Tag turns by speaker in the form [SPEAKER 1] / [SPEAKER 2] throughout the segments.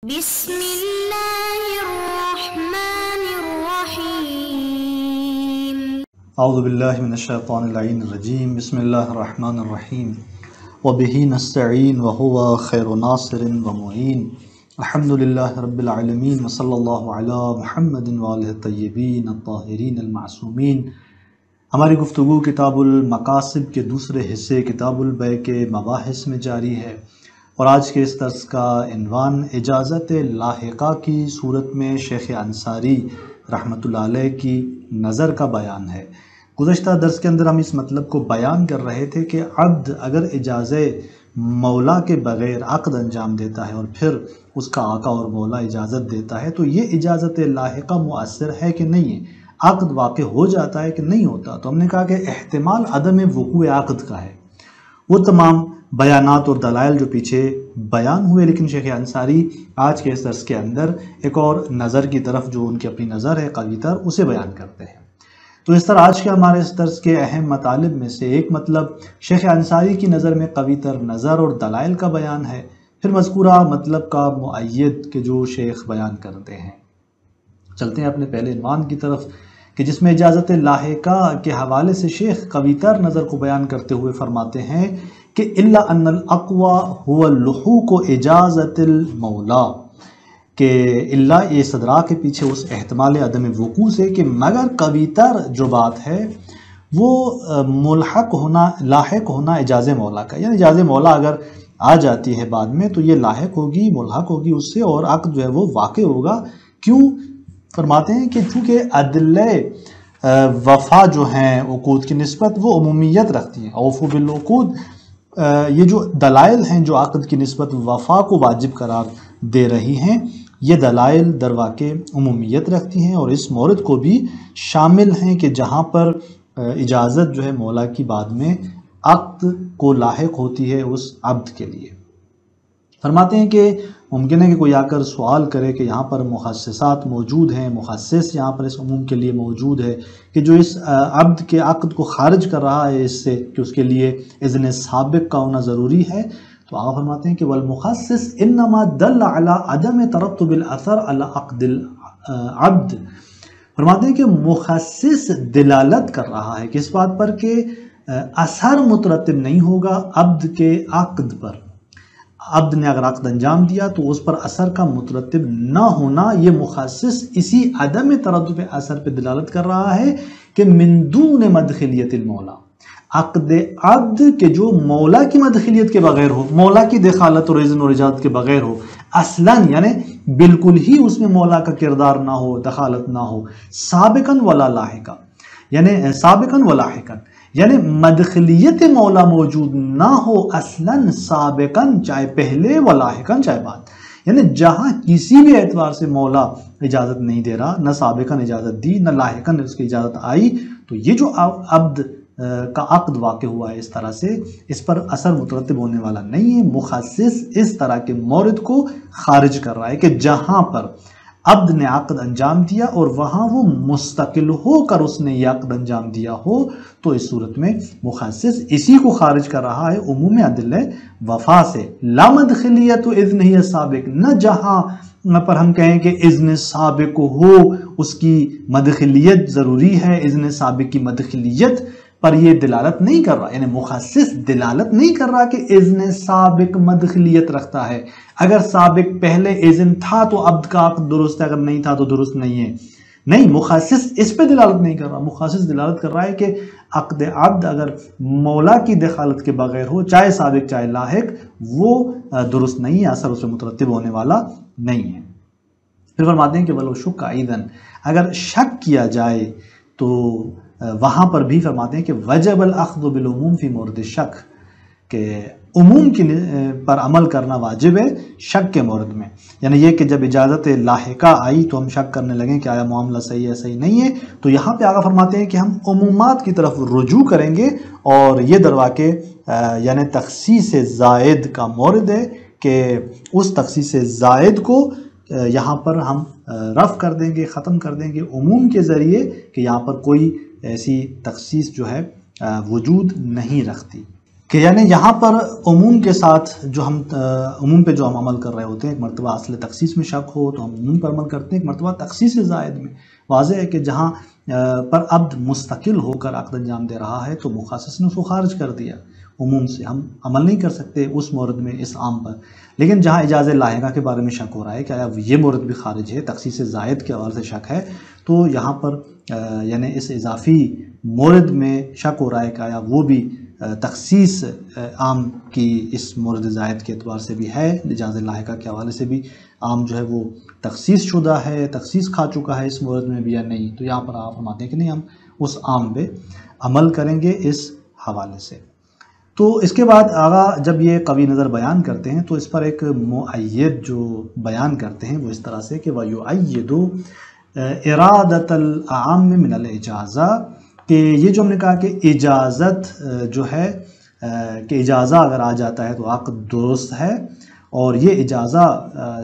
[SPEAKER 1] بسم اللہ الرحمن الرحیم
[SPEAKER 2] اعوذ باللہ من الشیطان اللعین الرجیم بسم اللہ الرحمن الرحیم وبہ نستعین وہو خیر ناصر ومعین الحمدللہ رب العالمین وصلی اللہ علی محمد وآلہ الطیبین الطاہرین المعصومین۔ ہماری گفتگو کتاب المقاصد کے دوسرے حصے کتاب البیع کے مباحث میں جاری ہے، اور آج کے اس درس کا عنوان اجازت لاحقہ کی صورت میں شیخ انصاری رحمۃ اللہ علیہ کی نظر کا بیان ہے۔ گزشتہ درس کے اندر ہم اس مطلب کو بیان کر رہے تھے کہ عبد اگر اجازت مولا کے بغیر عقد انجام دیتا ہے اور پھر اس کا آقا اور مولا اجازت دیتا ہے تو یہ اجازت لاحقہ مؤثر ہے کہ نہیں ہے، عقد واقع ہو جاتا ہے کہ نہیں ہوتا۔ تو ہم نے کہا کہ احتمال عدم وقوع عقد کا ہے۔ وہ تمام بیانات اور دلائل جو پیچھے بیان ہوئے، لیکن شیخ انصاری آج کے اس درس کے اندر ایک اور نظر کی طرف، جو ان کی اپنی نظر ہے قوی تر، اسے بیان کرتے ہیں۔ تو اس طرح آج کے ہمارے اس درس کے اہم مطالب میں سے ایک مطلب شیخ انصاری کی نظر میں قوی تر نظر اور دلائل کا بیان ہے، پھر مذکورہ مطلب کا مؤید کہ جو شیخ بیان کرتے ہیں۔ چلتے ہیں اپنے پہلے عنوان کی طرف کہ جس میں اجازت لاحقہ کے حوالے سے شیخ قوی تر نظر کو بیان کرتے ہوئے فرماتے ہیں کہ الا ان الاقوى هو اللحوق اجازت المولا، کہ اللہ یہ استدراک کے پیچھے اس احتمال عدم وقوع سے کہ مگر قوی تر جو بات ہے وہ لاحق ہونا اجازت مولا کا، یعنی اجازت مولا اگر آ جاتی ہے بعد میں تو یہ لاحق ہوگی، ملحق ہوگی اس سے، اور عقد جو ہے وہ واقع ہوگا۔ کیوں؟ فرماتے ہیں کہ چونکہ عدلِ وفا جو ہیں عقود کی نسبت وہ عمومیت رکھتی ہیں، اوفوا بالعقود، یہ جو دلائل ہیں جو عقد کی نسبت وفا کو واجب قرار دے رہی ہیں، یہ دلائل در واقع عمومیت رکھتی ہیں اور اس مورد کو بھی شامل ہیں کہ جہاں پر اجازت جو ہے مولا کی بعد میں عقد کو لاحق ہوتی ہے اس عبد کے لیے۔ فرماتے ہیں کہ ممکن ہے کہ کوئی آ کر سوال کرے کہ یہاں پر مخصصات موجود ہیں، مخصص یہاں پر اس عموم کے لیے موجود ہے کہ جو اس عبد کے عقد کو خارج کر رہا ہے اس سے، کہ اس کے لیے اذن سابق کا ہونا ضروری ہے۔ تو آپ فرماتے ہیں کہ والمخصص انما دل علی عدم ترتب الاثر علی عقد العبد، فرماتے ہیں کہ مخصص دلالت کر رہا ہے کہ اس بات پر کہ اثر مترتب نہیں ہوگا عبد کے عقد پر۔ عبد نے اگر عقد انجام دیا تو اس پر اثر کا مترتب نہ ہونا، یہ مخصص اسی عدم ترتب اثر پہ دلالت کر رہا ہے کہ من دون مدخلیت المولا، عقد عبد کے جو مولا کی مدخلیت کے بغیر ہو، مولا کی دخالت اور اذن اور اجازت کے بغیر ہو، اصلاً یعنی بالکل ہی اس میں مولا کا کردار نہ ہو، دخالت نہ ہو، سابقاً ولا لاحقاً، یعنی سابقاً ولاحقاً، یعنی مدخلیت مولا موجود نہ ہو اصلاً سابقاً، چاہے پہلے، ولاحقاً چاہے بعد، یعنی جہاں کسی بھی اعتبار سے مولا اجازت نہیں دے رہا، نہ سابقاً اجازت دی نہ لاحقاً اس کی اجازت آئی، تو یہ جو عبد کا عقد واقع ہوا ہے اس طرح سے، اس پر اثر مترتب ہونے والا نہیں ہے۔ مخصص اس طرح کے مورد کو خارج کر رہا ہے کہ جہاں پر عبد نے عقد انجام دیا اور وہاں وہ مستقل ہو کر اس نے یہ عقد انجام دیا ہو، تو اس صورت میں مخصص اسی کو خارج کر رہا ہے عموم عدل وفا سے۔ لا مدخلیت اذن ہی سابق، نہ جہاں پر ہم کہیں کہ اذن سابق ہو اس کی مدخلیت ضروری ہے، اذن سابق کی مدخلیت پر یہ دلالت نہیں کر رہا، یعنی مخصص دلالت نہیں کر رہا کہ اذن سابق مدخلیت رکھتا ہے۔ اگر سابق پہلے اذن تھا تو عبد کا عقد درست ہے، اگر نہیں تھا تو درست نہیں ہے، نہیں، مخصص اس پہ دلالت نہیں کر رہا۔ مخصص دلالت کر رہا ہے کہ عقد عبد اگر مولا کی دخالت کے بغیر ہو، چاہے سابق چاہے لاحق، وہ درست نہیں ہے، اثر اس پہ مترتب ہونے والا نہیں ہے۔ پھر فرماتے ہیں کہ ولو شک ایضاً، اگر شک کیا جائے تو وہاں پر بھی فرماتے ہیں کہ وجب الاخذ بالعموم فی مورد شک، کہ عموم کی پر عمل کرنا واجب ہے شک کے مورد میں، یعنی یہ کہ جب اجازت لاحقہ آئی تو ہم شک کرنے لگیں کہ آیا معاملہ صحیح ہے صحیح نہیں ہے، تو یہاں پہ آقا فرماتے ہیں کہ ہم عمومات کی طرف رجوع کریں گے، اور یہ در واقع یعنی تخصیص زائد کا مورد ہے کہ اس تخصیص زائد کو یہاں پر ہم رفع کر دیں گے، ختم کر دیں گے عموم کے ذریعے، کہ یہاں پر کوئی ایسی تخصیص جو ہے وجود نہیں رکھتی۔ کہ یعنی یہاں پر عموم کے ساتھ جو ہم عموم پہ جو ہم عمل کر رہے ہوتے ہیں، ایک مرتبہ اصل تخصیص میں شک ہو تو ہم عموم پر عمل کرتے ہیں، ایک مرتبہ تخصیص زائد میں واضح ہے کہ جہاں پر عبد مستقل ہو کر عقد انجام دے رہا ہے تو مخصص نے اس کو خارج کر دیا عموم سے، ہم عمل نہیں کر سکتے اس مورد میں اس عام پر۔ لیکن جہاں اجاز لاحقہ کے بارے میں شک ہو رہا ہے کہ آیا یہ مورد بھی خارج ہے، تخصیص زائد کے حوالے سے شک ہے، تو یہاں پر یعنی اس اضافی مورد میں شک ہو رہا ہے کہ آیا وہ بھی تخصیص عام کی اس مورد زائد کے اعتبار سے بھی ہے، اجاز لاحقہ کے حوالے سے بھی عام جو ہے وہ تخصیص شدہ ہے، تخصیص کھا چکا ہے اس مورد میں بھی یا نہیں، تو یہاں پر آپ فرماتے ہیں کہ نہیں، ہم اس عام پہ عمل کریں گے اس حوالے سے۔ تو اس کے بعد آغا جب یہ قوی نظر بیان کرتے ہیں تو اس پر ایک مؤید جو بیان کرتے ہیں وہ اس طرح سے کہ وَيُؤَيِّدُ إِرَادَةَ الْأَعَامِّ مِنَ الْإِجَازَةِ، کہ یہ جو ہم نے کہا کہ اجازت جو ہے کہ اجازہ اگر آ جاتا ہے تو عقد درست ہے، اور یہ اجازہ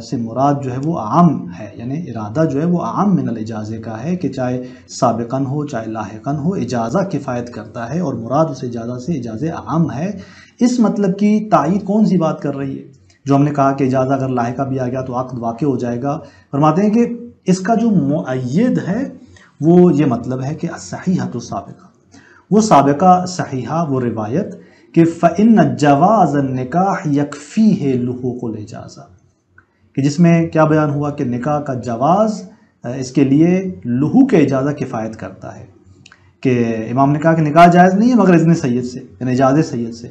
[SPEAKER 2] سے مراد جو ہے وہ عام ہے، یعنی ارادہ جو ہے وہ عام من الاجازے کا ہے کہ چاہے سابقاً ہو چاہے لاحقاً ہو، اجازہ کفایت کرتا ہے اور مراد اس اجازہ سے اجازہ عام ہے۔ اس مطلب کی تائید کون سی بات کر رہی ہے؟ جو ہم نے کہا کہ اجازہ اگر لاحقہ بھی آ گیا تو عقد واقع ہو جائے گا، فرماتے ہیں کہ اس کا جو مؤید ہے وہ یہ مطلب ہے کہ الصحیحۃ السابقہ، وہ سابقہ صحیحہ، وہ روایت کہ فَإِنَّ جَوَازَ النِّكَاحِ يَكْفِيهِ لُحُوقُ الْإِجَازَةِ، کہ جس میں کیا بیان ہوا کہ نکاح کا جواز اس کے لیے لحوق اجازہ کفایت کرتا ہے، کہ امام نے کہا کہ نکاح جائز نہیں ہے مگر اذن سید سے، یعنی اجازت سید سے،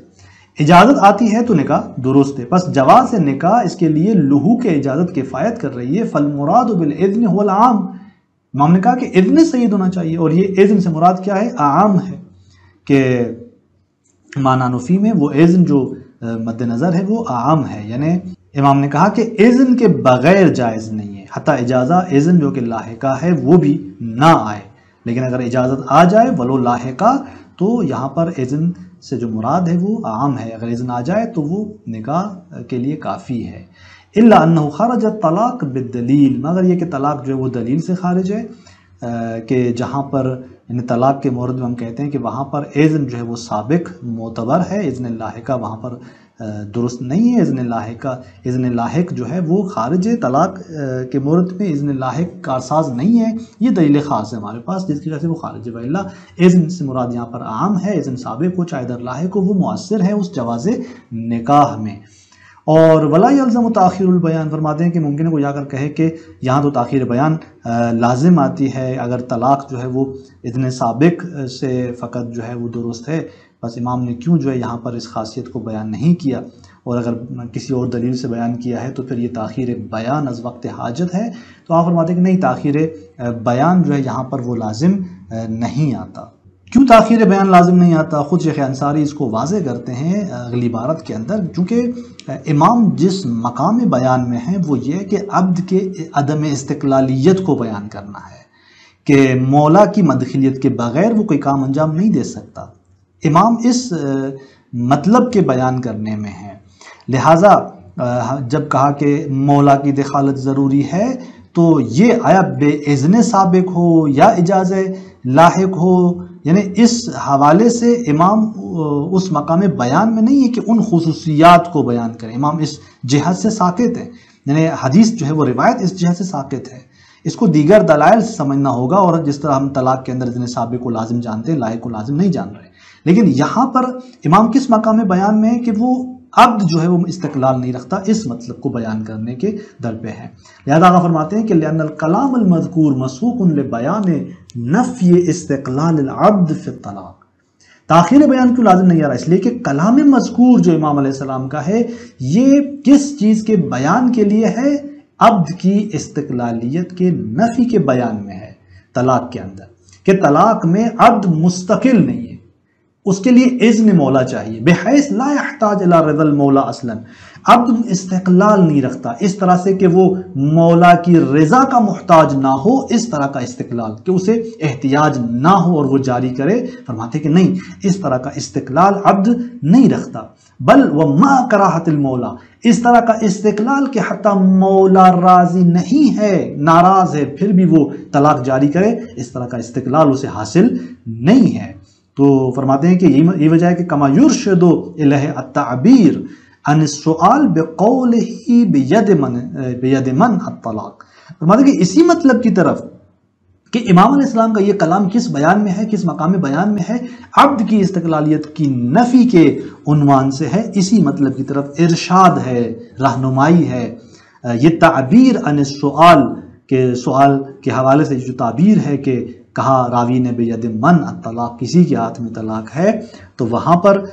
[SPEAKER 2] اجازت آتی ہے تو نکاح درست ہے، بس جواز نکاح اس کے لیے لحوق اجازت کفایت کر رہی ہے۔ فَالْمُرَادُ بِالْإِذْنِ هُوَ الْعَامُ، امام نے کہا کہ اذن سید ہونا چاہیے، اور یہ اذن سے مراد کیا ہے؟ عام ہے، کہ معنی نفی میں وہ اذن جو مد نظر ہے وہ عام ہے، یعنی امام نے کہا کہ اذن کے بغیر جائز نہیں ہے، حتیٰ اجازہ اذن جو کہ لاحقہ ہے وہ بھی نہ آئے، لیکن اگر اجازت آ جائے ولو لاحقہ تو یہاں پر اذن سے جو مراد ہے وہ عام ہے، اگر اذن آ جائے تو وہ نکاح کے لیے کافی ہے۔ الا انه خرج الطلاق بالدلیل، مگر یہ کہ طلاق جو ہے وہ دلیل سے خارج ہے، کہ جہاں پر یعنی طلاق کے مورد میں ہم کہتے ہیں کہ وہاں پر اذن جو ہے وہ سابق معتبر ہے، اذن لاحقہ وہاں پر درست نہیں ہے، اذن لاحق جو ہے وہ خارج ہے، طلاق کے مورد میں اذن لاحق کارساز نہیں ہے، یہ دلیل خاص ہے ہمارے پاس جس کی وجہ سے وہ خارج ہے۔ وَإِلَّا اذن سے مراد یہاں پر عام ہے، اذن سابق ہو چاہے در لاحق ہو، وہ مؤثر ہے اس جواز نکاح میں۔ اور ولا یلزم تاخیر البیان، فرماتے ہیں کہ ممکن ہے کوئی آ کر کہے کہ یہاں تو تاخیر بیان لازم آتی ہے اگر طلاق جو ہے وہ اذن سابق سے فقط جو ہے وہ درست ہے، بس امام نے کیوں جو ہے یہاں پر اس خاصیت کو بیان نہیں کیا، اور اگر کسی اور دلیل سے بیان کیا ہے تو پھر یہ تاخیر بیان از وقت حاجت ہے، تو آپ فرماتے ہیں کہ نہیں، تاخیر بیان جو ہے یہاں پر وہ لازم نہیں آتا۔ کیوں تاخیر بیان لازم نہیں آتا؟ خود شیخ انصاری اس کو واضح کرتے ہیں اگلی عبارت کے اندر، چونکہ امام جس مقام بیان میں ہیں وہ یہ کہ عبد کے عدم استقلالیت کو بیان کرنا ہے، کہ مولا کی مدخلیت کے بغیر وہ کوئی کام انجام نہیں دے سکتا، امام اس مطلب کے بیان کرنے میں ہے۔ لہٰذا جب کہا کہ مولا کی دخالت ضروری ہے تو یہ آیا بے اذن سابق ہو یا اجازت لاحق ہو، یعنی اس حوالے سے امام اس مقام بیان میں نہیں ہے کہ ان خصوصیات کو بیان کریں، امام اس جہت سے ساکت ہے، یعنی حدیث جو ہے وہ روایت اس جہت سے ساکت ہے، اس کو دیگر دلائل سے سمجھنا ہوگا، اور جس طرح ہم طلاق کے اندر اذن سابق کو لازم جانتے ہیں، لاحق کو لازم نہیں جان رہے، لیکن یہاں پر امام کس مقام بیان میں ہے کہ وہ عبد جو ہے وہ استقلال نہیں رکھتا، اس مطلب کو بیان کرنے کے در پہ ہے۔ لہذا آقا فرماتے ہیں کہ لأن الکلام المذکور مسوق لبیان نفی استقلال العبد فی الطلاق، تاخیر بیان کیوں لازم نہیں آ رہا؟ اس لیے کہ کلام مذکور جو امام علیہ السلام کا ہے یہ کس چیز کے بیان کے لیے ہے؟ عبد کی استقلالیت کے نفی کے بیان میں ہے، طلاق کے اندر، کہ طلاق میں عبد مستقل نہیں ہے، اس کے لیے اذن مولا چاہیے، بحیث لا یحتاج الی رضا المولا اصلا، عبد استقلال نہیں رکھتا اس طرح سے کہ وہ مولا کی رضا کا محتاج نہ ہو، اس طرح کا استقلال کہ اسے احتیاج نہ ہو اور وہ جاری کرے، فرماتے کہ نہیں، اس طرح کا استقلال عبد نہیں رکھتا، بل وما کراہت المولا، اس طرح کا استقلال کہ حتیٰ مولا راضی نہیں ہے، ناراض ہے، پھر بھی وہ طلاق جاری کرے، اس طرح کا استقلال اسے حاصل نہیں ہے۔ تو فرماتے ہیں کہ یہ وجہ ہے کہ کما یرشد الیہ التعبیر عن السؤال بقولہ بید من الطلاق، فرماتے ہیں کہ اسی مطلب کی طرف کہ امام علیہ السلام کا یہ کلام کس بیان میں ہے، کس مقام بیان میں ہے، عبد کی استقلالیت کی نفی کے عنوان سے ہے، اسی مطلب کی طرف ارشاد ہے، رہنمائی ہے۔ یہ تعبیر عن السؤال کے سوال کے حوالے سے جو تعبیر ہے کہ کہا راوی نے بید من الطلاق، کسی کے ہاتھ میں طلاق ہے، تو وہاں پر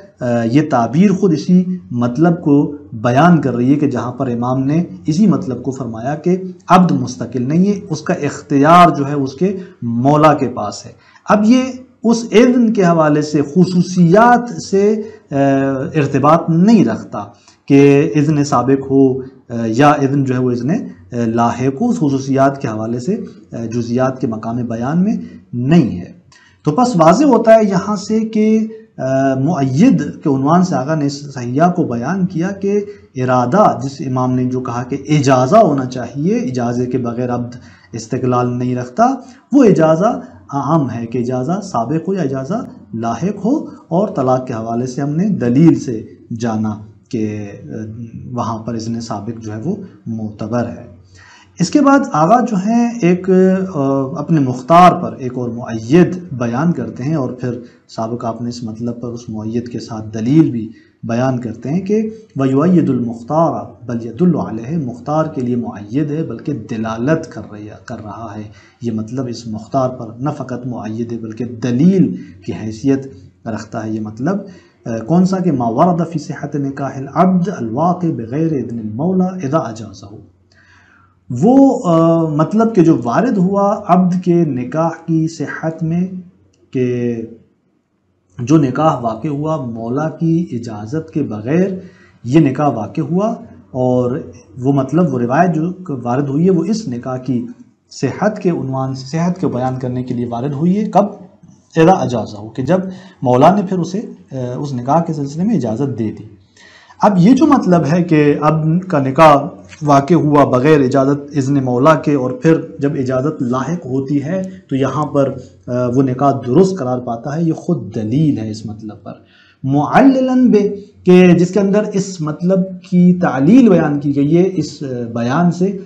[SPEAKER 2] یہ تعبیر خود اسی مطلب کو بیان کر رہی ہے کہ جہاں پر امام نے اسی مطلب کو فرمایا کہ عبد مستقل نہیں ہے، اس کا اختیار جو ہے اس کے مولا کے پاس ہے۔ اب یہ اس اذن کے حوالے سے خصوصیات سے ارتباط نہیں رکھتا کہ اذن سابق ہو یا اذن جو ہے وہ اذن لاحق ہو، خصوصیات کے حوالے سے جزیات کے مقام بیان میں نہیں ہے۔ تو پس واضح ہوتا ہے یہاں سے کہ مؤید کے عنوان سے آقا نے صحیحہ کو بیان کیا کہ ارادہ، جس امام نے جو کہا کہ اجازہ ہونا چاہیے، اجازے کے بغیر عبد استقلال نہیں رکھتا، وہ اجازہ عام ہے کہ اجازہ سابق ہو یا اجازہ لاحق ہو، اور طلاق کے حوالے سے ہم نے دلیل سے جانا کہ وہاں پر اذن سابق جو ہے وہ معتبر ہے۔ اس کے بعد آقا جو ہیں ایک اپنے مختار پر ایک اور مؤید بیان کرتے ہیں، اور پھر سابق آپ نے اس مطلب پر اس مؤید کے ساتھ دلیل بھی بیان کرتے ہیں کہ وَيُؤَيِّدُ الْمُخْتَارَ بَلْ يَدُلُّ عَلَيْهِ، مختار کے لیے مؤید ہے بلکہ دلالت کر رہا ہے۔ یہ مطلب اس مختار پر نہ فقط مؤید ہے بلکہ دلیل کی حیثیت رکھتا ہے۔ یہ مطلب کون سا کہ ما ورد فی صحت نکاح العبد الواقع بغیر اذن المولا اذا اجازہ، وہ مطلب کہ جو وارد ہوا عبد کے نکاح کی صحت میں کہ جو نکاح واقع ہوا مولا کی اجازت کے بغیر، یہ نکاح واقع ہوا، اور وہ مطلب وہ روایت جو وارد ہوئی ہے وہ اس نکاح کی صحت کے عنوان سے، صحت کے بیان کرنے کے لیے وارد ہوئی ہے۔ کب؟ اذا اجازہ ہو، کہ جب مولا نے پھر اسے اس نکاح کے سلسلے میں اجازت دے دی۔ اب یہ جو مطلب ہے کہ اب کا نکاح واقع ہوا بغیر اجازت اذن مولا کے، اور پھر جب اجازت لاحق ہوتی ہے تو یہاں پر وہ نکاح درست قرار پاتا ہے، یہ خود دلیل ہے اس مطلب پر، معللاً بے، کہ جس کے اندر اس مطلب کی تعلیل بیان کی گئی ہے اس بیان سے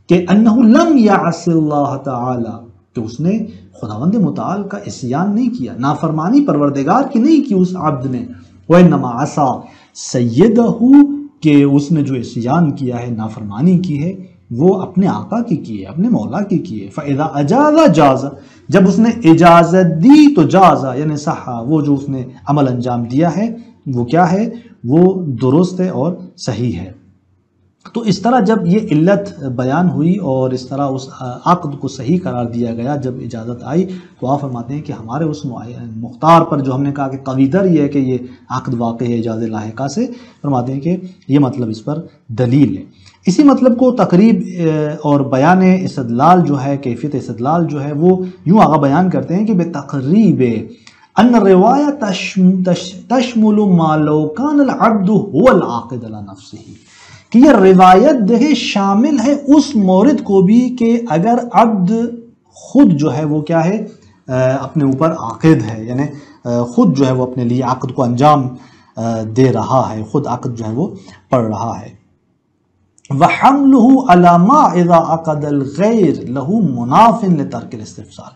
[SPEAKER 2] کہ انہ لم یعص اللہ تعالی، کہ اس نے خداوند متعال کا عصیان نہیں کیا، نافرمانی پروردگار کی نہیں کی اس عبد نے، وَإِنَّمَا عَصَى سَيِّدَهُ، کہ اس نے جو عصیان کیا ہے، نافرمانی کی ہے، وہ اپنے آقا کی ہے، اپنے مولا کی ہے۔ فَإِذَا أَجَازَ جَازَ، جب اس نے اجازت دی تو جازہ یعنی صحا، وہ جو اس نے عمل انجام دیا ہے وہ کیا ہے، وہ درست ہے اور صحیح ہے۔ تو اس طرح جب یہ علت بیان ہوئی اور اس طرح اس عقد کو صحیح قرار دیا گیا جب اجازت آئی، تو آپ فرماتے ہیں کہ ہمارے اس مختار پر جو ہم نے کہا کہ قویتر یہ ہے کہ یہ عقد واقع ہے اجازت لاحقہ سے، فرماتے ہیں کہ یہ مطلب اس پر دلیل ہے۔ اسی مطلب کو تقریب اور بیان استدلال جو ہے، کیفیت استدلال جو ہے، وہ یوں آگا بیان کرتے ہیں کہ بے تقریب ان روایہ تشمل ما لو کان العبد هو العاقد على نفسه، کہ یہ روایت دیکھیں شامل ہے اس مورد کو بھی کہ اگر عبد خود جو ہے وہ کیا ہے، اپنے اوپر عاقد ہے، یعنی خود جو ہے وہ اپنے لیے عقد کو انجام دے رہا ہے، خود عقد جو ہے وہ پڑھ رہا ہے۔ وَحَمْلُهُ عَلَى مَا إِذَا عَقَدَ الْغَيْرِ لَهُ مُنَافٍ لِتَرْكِ الْاِسْتِفْصَالِ۔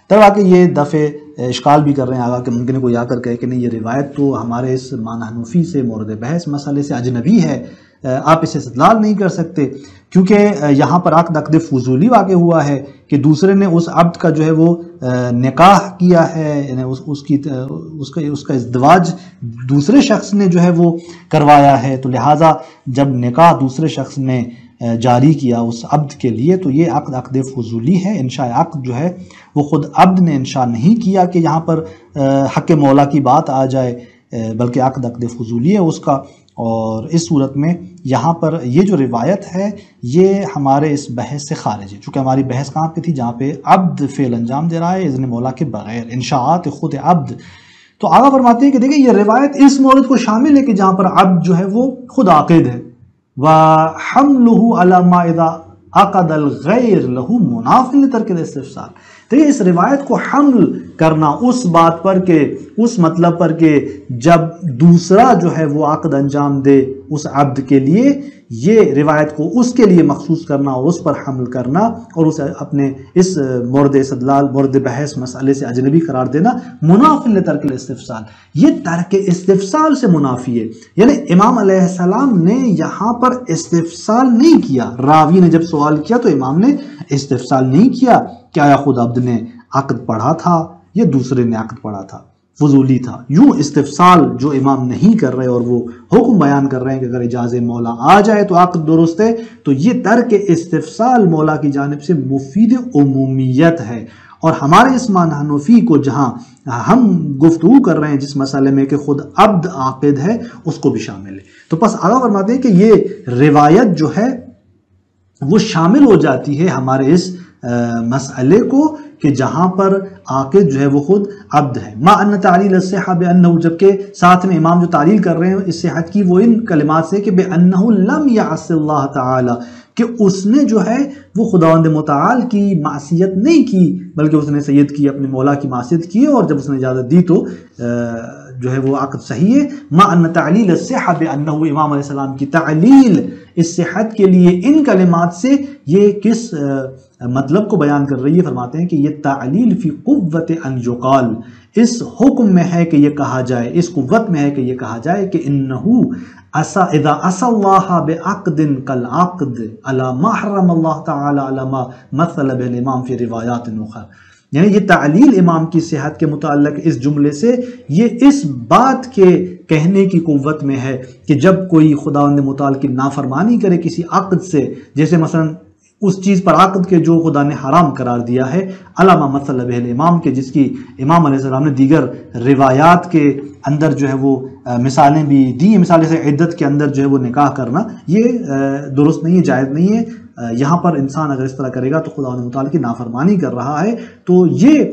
[SPEAKER 2] تب آ کے یہ دفعے اشکال بھی کر رہے ہیں آگا کہ ممکن ہے کوئی آ کر کہے کہ نہیں، یہ روایت تو ہمارے اس معنی حنفی سے مورد بحث مسئلے سے اجنبی ہے، آپ اسے استدلال نہیں کر سکتے، کیونکہ یہاں پر عقد فضولی واقع ہوا ہے کہ دوسرے نے اس عبد کا جو ہے وہ نکاح کیا ہے، یعنی اس کا ازدواج دوسرے شخص نے جو ہے وہ کروایا ہے، تو لہٰذا جب نکاح دوسرے شخص نے جاری کیا اس عبد کے لیے تو یہ عقد فضولی ہے۔ انشاء عقد جو ہے وہ خود عبد نے انشاء نہیں کیا کہ یہاں پر حق مولا کی بات آ جائے، بلکہ عقد فضولی ہے اس کا، اور اس صورت میں یہاں پر یہ جو روایت ہے یہ ہمارے اس بحث سے خارج ہے، چونکہ ہماری بحث کہاں پہ تھی، جہاں پہ عبد فعل انجام دے رہا ہے اذن مولا کے بغیر، انشاءات خود عبد۔ تو آگا فرماتے ہیں کہ دیکھیں یہ روایت اس مورد کو شامل ہے کہ جہاں پر عبد جو ہے وہ خود عاقد ہے۔ وَحَمْلُهُ عَلَى مَا إِذَا عقد الغیر لہو مناف لترک الاستفسال. تو اس روایت کو حمل کرنا اس بات پر کہ اس مطلب پر کہ جب دوسرا جو ہے وہ عقد انجام دے اس عبد کے لیے، یہ روایت کو اس کے لیے مخصوص کرنا اور اس پر حمل کرنا اور اسے اپنے اس مورد استدلال مورد بحث مسئلے سے اجنبی قرار دینا، مناف لترک الاستفسال، یہ ترک استفسال سے منافی ہے. یعنی امام علیہ السلام نے یہاں پر استفسال نہیں کیا. راوی نے جب سوال کیا تو امام نے استفسال نہیں کیا کہ آیا خود عبد نے عقد پڑھا تھا یا دوسرے نے عقد پڑھا تھا، فضولی تھا. یوں استفسال جو امام نہیں کر رہے اور وہ حکم بیان کر رہے ہیں کہ اگر اجازت مولا آ جائے تو عقد درست ہے، تو یہ ترک استفسال مولا کی جانب سے مفید عمومیت ہے. اور ہمارے اس معنی کو جہاں ہم گفتگو کر رہے ہیں جس مسئلے میں کہ خود عبد عاقد ہے، اس کو بھی شامل ہے. تو پس آگا فرماتے ہیں کہ یہ روایت جو ہے وہ شامل ہو جاتی ہے ہمارے اس مسئلے کو کہ جہاں پر عاقد جو ہے وہ خود عبد ہے. ما ان تعلیل الصحہ بانہ، جبکہ ساتھ میں امام جو تعلیل کر رہے ہیں اس صحت کی وہ ان کلمات سے کہ بانہ لم یعص اللہ تعالی، کہ اس نے جو ہے وہ خداوند متعال کی معصیت نہیں کی بلکہ اس نے سید کی اپنے مولا کی معصیت کی، اور جب اس نے اجازت دی تو جو ہے وہ عقد صحیح ہے. ما ان تعلیل الصحہ بانہ، امام علیہ السلام کی تعلیل اس صحت کے لیے ان کلمات سے یہ کس مطلب کو بیان کر رہی ہے؟ فرماتے ہیں کہ یہ تعلیل فی قوت ان یقال، اس حکم میں ہے کہ یہ کہا جائے، اس قوت میں ہے کہ یہ کہا جائے کہ انہو اذا عصى اللہ بعقد کالعقد علی ما حرم اللہ تعالی علی ما مثل به الامام فی روایات اخرى. یعنی یہ تعلیل امام کی صحت کے متعلق اس جملے سے یہ اس بات کے کہنے کی قوت میں ہے کہ جب کوئی خداوند متعال کی نافرمانی کرے کسی عقد سے، جیسے مثلا اس چیز پر عقد کے جو خدا نے حرام قرار دیا ہے، علامہ مثل بہ الامام کے جس کی امام علیہ السلام نے دیگر روایات کے اندر جو ہے وہ مثالیں بھی دی ہیں. مثال جیسے عدت کے اندر جو ہے وہ نکاح کرنا، یہ درست نہیں ہے، جائز نہیں ہے. یہاں پر انسان اگر اس طرح کرے گا تو خدا متعال کی نافرمانی کر رہا ہے. تو یہ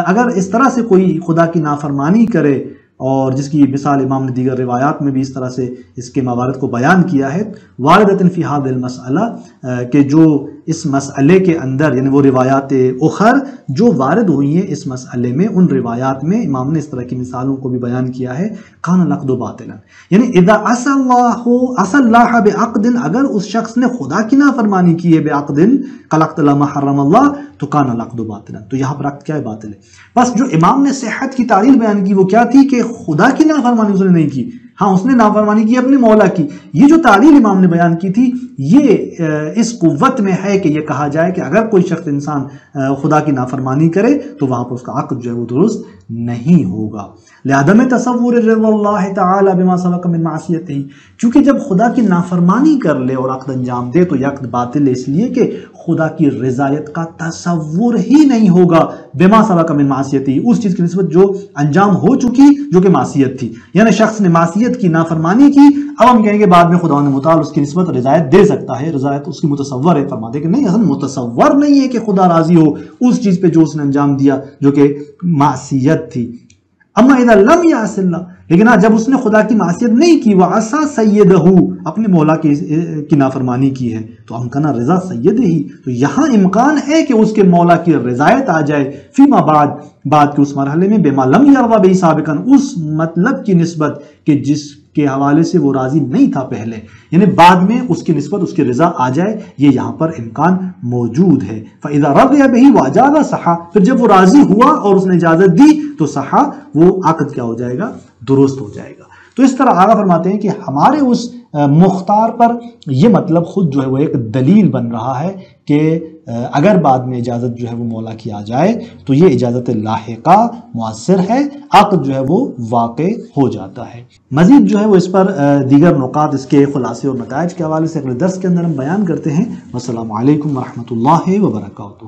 [SPEAKER 2] اگر اس طرح سے کوئی خدا کی نافرمانی کرے، اور جس کی مثال امام نے دیگر روایات میں بھی اس طرح سے اس کے موارد کو بیان کیا ہے، واردۃ فی ھذا المسئلہ، کہ جو اس مسئلے کے اندر یعنی وہ روایات اخر جو وارد ہوئی ہیں اس مسئلے میں، ان روایات میں امام نے اس طرح کی مثالوں کو بھی بیان کیا ہے. کان العقد باطلا، یعنی اذا عصى اللہ بعقد، اگر اس شخص نے خدا کی نافرمانی کی ہے بعقد کالعقد علی ما حرم اللہ، تو کان العقد باطلا، تو یہاں پر عقد کیا ہے؟ باطل ہے. بس جو امام نے صحت کی تعلیل بیان کی وہ کیا تھی کہ خدا کی نافرمانی اس نے نہیں کی، ہاں اس نے نافرمانی کی اپنے مولا کی. یہ جو تعلیل امام نے بیان کی تھی یہ اس قوت میں ہے کہ یہ کہا جائے کہ اگر کوئی شخص انسان خدا کی نافرمانی کرے تو وہاں پر اس کا عقد جو ہے وہ درست نہیں ہوگا. لعدم تصور رضا اللہ تعالی بما سبق من معصیتہ، کیونکہ جب خدا کی نافرمانی کر لے اور عقد انجام دے تو یہ عقد باطل ہے، اس لیے کہ خدا کی رضایت کا تصور ہی نہیں ہوگا بما سبق من معصیتہ، اس چیز کی نسبت جو انجام ہو چکی جو کہ معصیت تھی. یعنی شخص نے معصیت کی، نافرمانی کی، اب ہم کہیں گے بعد میں خداوند متعال اس کی نسبت رضایت دے سکتا ہے، رضایت اس کی متصور ہے. فرماتے کہ نہیں، اصلا متصور نہیں ہے کہ خدا راضی ہو اس چیز پہ جو اس نے انجام دیا جو کہ معصیت تھی. اما اذا لم یعص اللہ، لیکن جب اس نے خدا کی معصیت نہیں کی، وعصى سیدہ، اپنے مولا کی نافرمانی کی ہے، تو امکن رضا سید ہی، تو یہاں امکان ہے کہ اس کے مولا کی رضایت آ جائے فیما بعد کے اس مرحلے میں، بما لم یرضى به سابقا، اس مطلب کی نسبت کہ جس کے حوالے سے وہ راضی نہیں تھا پہلے، یعنی بعد میں اس کی نسبت اس کی رضا آ جائے، یہ یہاں پر امکان موجود ہے. فَإِذَا رَضِيَ بِهِ وَأَجَازَ صَحَّ، پھر جب وہ راضی ہوا اور اس نے اجازت دی تو صحا، وہ عقد کیا ہو جائے گا؟ درست ہو جائے گا. تو اس طرح آگا فرماتے ہیں کہ ہمارے اس مختار پر یہ مطلب خود جو ہے وہ ایک دلیل بن رہا ہے کہ اگر بعد میں اجازت جو ہے وہ مولا کی آ جائے تو یہ اجازت لاحقہ مؤثر ہے، عقد جو ہے وہ واقع ہو جاتا ہے. مزید جو ہے وہ اس پر دیگر نکات اس کے خلاصے اور نتائج کے حوالے سے اگلے درس کے اندر ہم بیان کرتے ہیں. والسلام علیکم ورحمۃ اللہ وبرکاتہ.